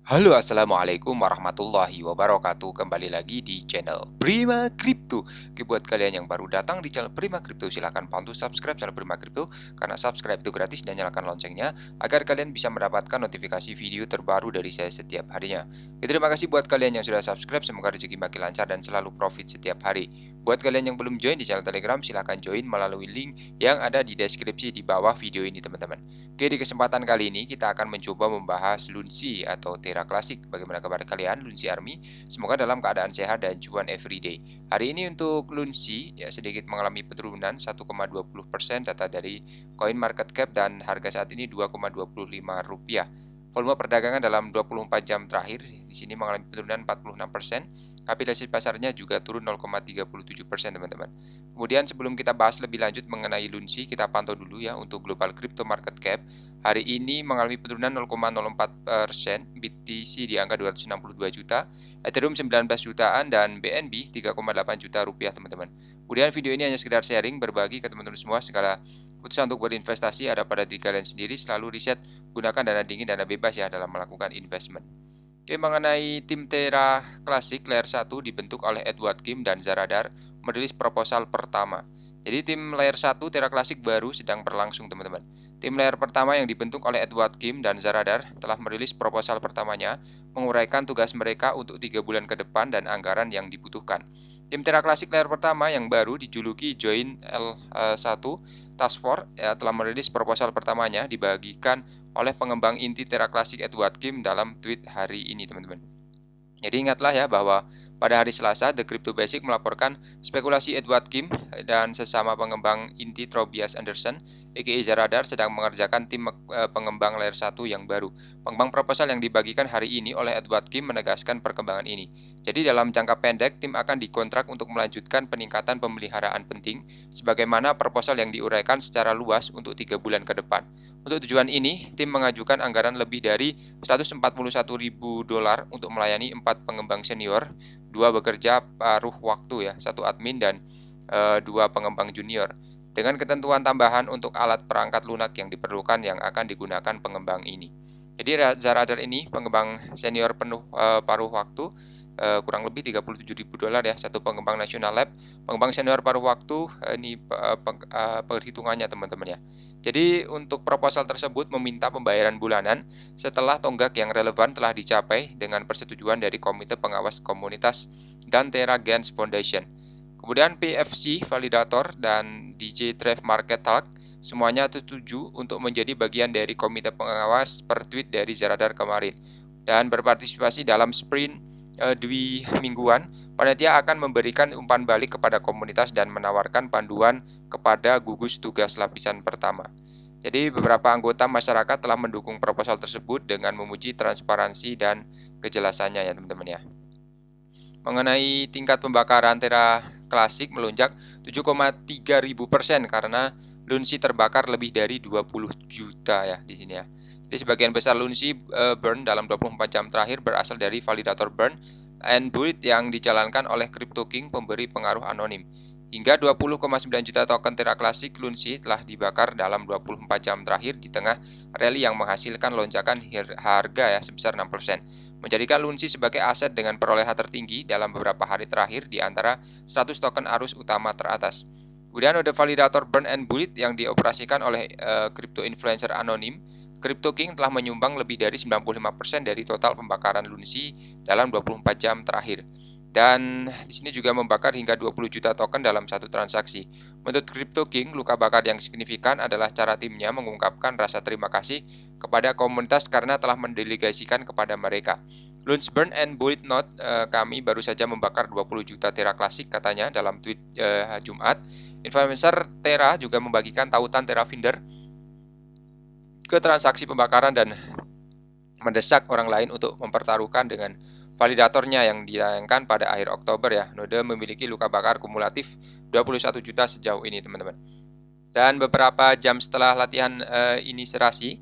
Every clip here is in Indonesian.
Halo, assalamualaikum warahmatullahi wabarakatuh. Kembali lagi di channel Prima Crypto. Oke, buat kalian yang baru datang di channel Prima Crypto, silahkan bantu subscribe channel Prima Crypto karena subscribe itu gratis dan nyalakan loncengnya agar kalian bisa mendapatkan notifikasi video terbaru dari saya setiap harinya. Oke, terima kasih buat kalian yang sudah subscribe. Semoga rezeki makin lancar dan selalu profit setiap hari. Buat kalian yang belum join di channel Telegram, silahkan join melalui link yang ada di deskripsi di bawah video ini, teman-teman. Oke, di kesempatan kali ini kita akan mencoba membahas Lunsi atau Terra Classic. Bagaimana kabar kalian, Lunsi Army? Semoga dalam keadaan sehat dan cuan everyday. Hari ini untuk Lunsi ya sedikit mengalami penurunan 1,20% data dari Coin Market Cap dan harga saat ini Rp2,25. Volume perdagangan dalam 24 jam terakhir di sini mengalami penurunan 46%. Kapitalisasi pasarnya juga turun 0,37%, teman-teman. Kemudian sebelum kita bahas lebih lanjut mengenai Lunsi, kita pantau dulu ya untuk global crypto market cap. Hari ini mengalami penurunan 0,04%, BTC di angka 262 juta, Ethereum 19 jutaan, dan BNB 3,8 juta rupiah, teman-teman. Kemudian video ini hanya sekedar sharing, berbagi ke teman-teman semua. Segala keputusan untuk berinvestasi ada pada diri kalian sendiri. Selalu riset, gunakan dana dingin, dana bebas ya dalam melakukan investment. Oke, mengenai tim Terra Classic Layer 1 dibentuk oleh Edward Kim dan Zaradar merilis proposal pertama. Jadi tim Layer 1 Terra Classic baru sedang berlangsung, teman-teman. Tim layer pertama yang dibentuk oleh Edward Kim dan Zaradar telah merilis proposal pertamanya, menguraikan tugas mereka untuk 3 bulan ke depan dan anggaran yang dibutuhkan. Tim Terra Classic layer pertama yang baru dijuluki Join L1 Task Force telah merilis proposal pertamanya dibagikan oleh pengembang inti Terra Classic Edward Kim dalam tweet hari ini, teman-teman. Jadi ingatlah ya bahwa pada hari Selasa, The Crypto Basic melaporkan spekulasi Edward Kim dan sesama pengembang inti Tobias Anderson, aka Zaradar, sedang mengerjakan tim pengembang layer 1 yang baru. Pengembang proposal yang dibagikan hari ini oleh Edward Kim menegaskan perkembangan ini. Jadi dalam jangka pendek, tim akan dikontrak untuk melanjutkan peningkatan pemeliharaan penting, sebagaimana proposal yang diuraikan secara luas untuk 3 bulan ke depan. Untuk tujuan ini, tim mengajukan anggaran lebih dari $141.000 untuk melayani 4 pengembang senior, 2 bekerja paruh waktu ya, 1 admin dan 2 pengembang junior. Dengan ketentuan tambahan untuk alat perangkat lunak yang diperlukan yang akan digunakan pengembang ini. Jadi Zaradar ini pengembang senior penuh paruh waktu kurang lebih $37.000 ya, satu pengembang nasional lab. Pengembang senior paruh waktu ini perhitungannya, teman-teman ya. Jadi untuk proposal tersebut meminta pembayaran bulanan setelah tonggak yang relevan telah dicapai dengan persetujuan dari Komite Pengawas Komunitas dan Terra Gens Foundation. Kemudian PFC, Validator, dan DJ Drive Market Talk semuanya setuju untuk menjadi bagian dari komite pengawas per tweet dari Zaradar kemarin dan berpartisipasi dalam sprint dwi mingguan. Panitia akan memberikan umpan balik kepada komunitas dan menawarkan panduan kepada gugus tugas lapisan pertama. Jadi beberapa anggota masyarakat telah mendukung proposal tersebut dengan memuji transparansi dan kejelasannya ya, teman-teman ya. Mengenai tingkat pembakaran Terra Classic melonjak 7,3.000% karena Lunsi terbakar lebih dari 20 juta ya di sini ya. Jadi sebagian besar Lunsi burn dalam 24 jam terakhir berasal dari validator burn and build yang dijalankan oleh Crypto King, pemberi pengaruh anonim. Hingga 20,9 juta token Terra Classic Lunsi telah dibakar dalam 24 jam terakhir di tengah rally yang menghasilkan lonjakan harga ya sebesar 6%. Menjadikan Lunsi sebagai aset dengan perolehan tertinggi dalam beberapa hari terakhir di antara 100 token arus utama teratas. Kemudian ada validator burn and build yang dioperasikan oleh crypto influencer anonim. Crypto King telah menyumbang lebih dari 95% dari total pembakaran Lunsi dalam 24 jam terakhir. Dan di sini juga membakar hingga 20 juta token dalam satu transaksi. Menurut Crypto King, luka bakar yang signifikan adalah cara timnya mengungkapkan rasa terima kasih kepada komunitas karena telah mendelegasikan kepada mereka. Lunch Burn and Bullet Note, kami baru saja membakar 20 juta Terra Classic, katanya dalam tweet Jumat. Influencer Terra juga membagikan tautan Terra Finder ke transaksi pembakaran dan mendesak orang lain untuk mempertaruhkan dengan validatornya yang ditayangkan pada akhir Oktober ya. Node memiliki luka bakar kumulatif 21 juta sejauh ini, teman-teman. Dan beberapa jam setelah latihan inisiasi,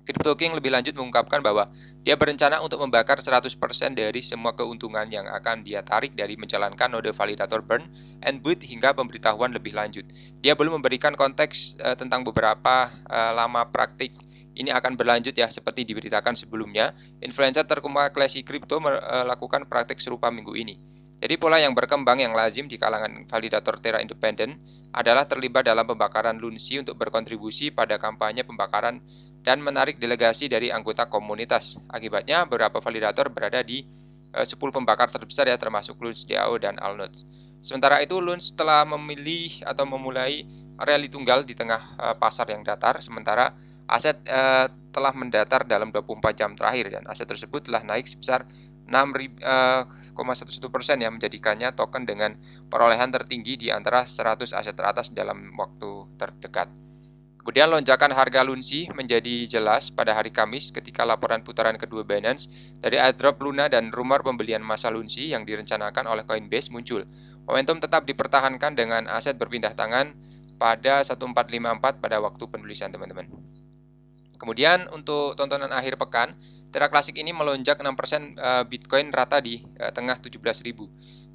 Crypto King lebih lanjut mengungkapkan bahwa dia berencana untuk membakar 100% dari semua keuntungan yang akan dia tarik dari menjalankan node validator burn and build hingga pemberitahuan lebih lanjut. Dia belum memberikan konteks tentang beberapa lama praktik ini akan berlanjut ya seperti diberitakan sebelumnya. Influencer terkompilasi kripto melakukan praktik serupa minggu ini. Jadi pola yang berkembang yang lazim di kalangan validator Terra independen adalah terlibat dalam pembakaran Lunsi untuk berkontribusi pada kampanye pembakaran dan menarik delegasi dari anggota komunitas. Akibatnya beberapa validator berada di 10 pembakar terbesar ya, termasuk LunchDAO dan Allnodes. Sementara itu Lunch telah memilih atau memulai rally tunggal di tengah pasar yang datar, sementara aset telah mendatar dalam 24 jam terakhir dan aset tersebut telah naik sebesar 6,11% ya, menjadikannya token dengan perolehan tertinggi di antara 100 aset teratas dalam waktu terdekat. Kemudian lonjakan harga Lunsi menjadi jelas pada hari Kamis ketika laporan putaran kedua Binance dari airdrop Luna dan rumor pembelian massa Lunsi yang direncanakan oleh Coinbase muncul. Momentum tetap dipertahankan dengan aset berpindah tangan pada 1454 pada waktu penulisan teman-teman. Kemudian untuk tontonan akhir pekan, Terra Classic ini melonjak 6% Bitcoin rata di tengah 17.000.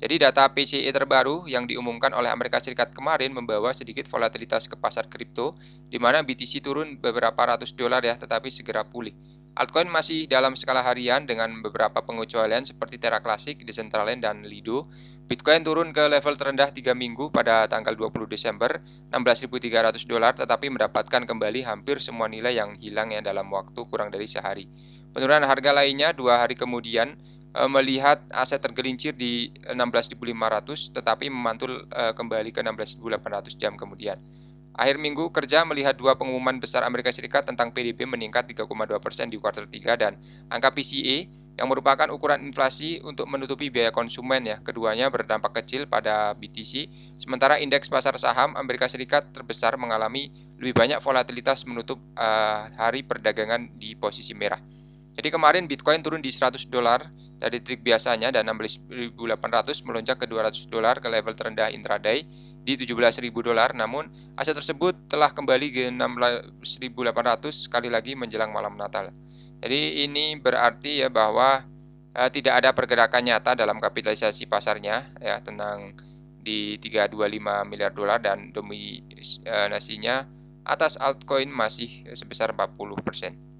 Jadi data PCE terbaru yang diumumkan oleh Amerika Serikat kemarin membawa sedikit volatilitas ke pasar kripto, di mana BTC turun beberapa ratus dolar ya, tetapi segera pulih. Altcoin masih dalam skala harian dengan beberapa pengecualian seperti Terra Classic, Decentraland, dan Lido. Bitcoin turun ke level terendah 3 minggu pada tanggal 20 Desember, 16.300 dolar, tetapi mendapatkan kembali hampir semua nilai yang hilang ya dalam waktu kurang dari sehari. Penurunan harga lainnya 2 hari kemudian melihat aset tergelincir di 16.500, tetapi memantul kembali ke 16.800 jam kemudian. Akhir minggu kerja melihat 2 pengumuman besar Amerika Serikat tentang PDB meningkat 3,2% di kuartal 3 dan angka PCE yang merupakan ukuran inflasi untuk menutupi biaya konsumen ya. Keduanya berdampak kecil pada BTC, sementara indeks pasar saham Amerika Serikat terbesar mengalami lebih banyak volatilitas menutup hari perdagangan di posisi merah. Jadi kemarin Bitcoin turun di 100 dolar dari titik biasanya dan 16.800 melonjak ke 200 dolar ke level terendah intraday di 17.000 dolar. Namun aset tersebut telah kembali ke 16.800 sekali lagi menjelang malam Natal. Jadi ini berarti ya bahwa tidak ada pergerakan nyata dalam kapitalisasi pasarnya ya, tenang di 325 miliar dolar dan dominasinya atas altcoin masih sebesar 40%.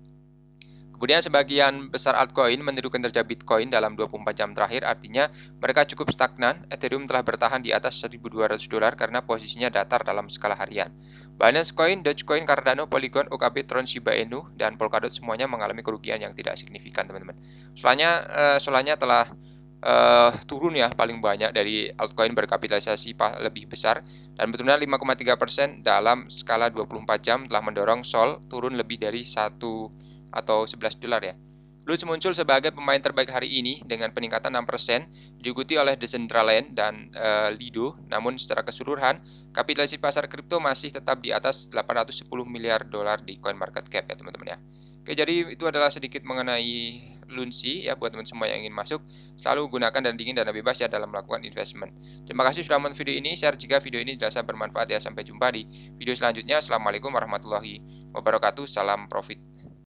Kemudian sebagian besar altcoin meniru kinerja Bitcoin dalam 24 jam terakhir, artinya mereka cukup stagnan. Ethereum telah bertahan di atas 1.200 dolar karena posisinya datar dalam skala harian. Binance Coin, Dogecoin, Cardano, Polygon, OKB, Tron, Shiba Inu, dan Polkadot semuanya mengalami kerugian yang tidak signifikan teman-teman. Solanya telah turun ya paling banyak dari altcoin berkapitalisasi lebih besar dan penurunan 5,3% dalam skala 24 jam telah mendorong Sol turun lebih dari 1 atau 11 dolar ya. Lunch muncul sebagai pemain terbaik hari ini dengan peningkatan 6%, diikuti oleh Decentraland dan Lido. Namun secara keseluruhan, kapitalisasi pasar kripto masih tetap di atas 810 miliar dolar di CoinMarketCap ya teman-teman ya. Oke, jadi itu adalah sedikit mengenai Lunsi ya buat teman semua yang ingin masuk. Selalu gunakan dan dingin dana bebas ya dalam melakukan investment. Terima kasih sudah menonton video ini. Share jika video ini dirasa bermanfaat ya. Sampai jumpa di video selanjutnya. Assalamualaikum warahmatullahi wabarakatuh. Salam profit.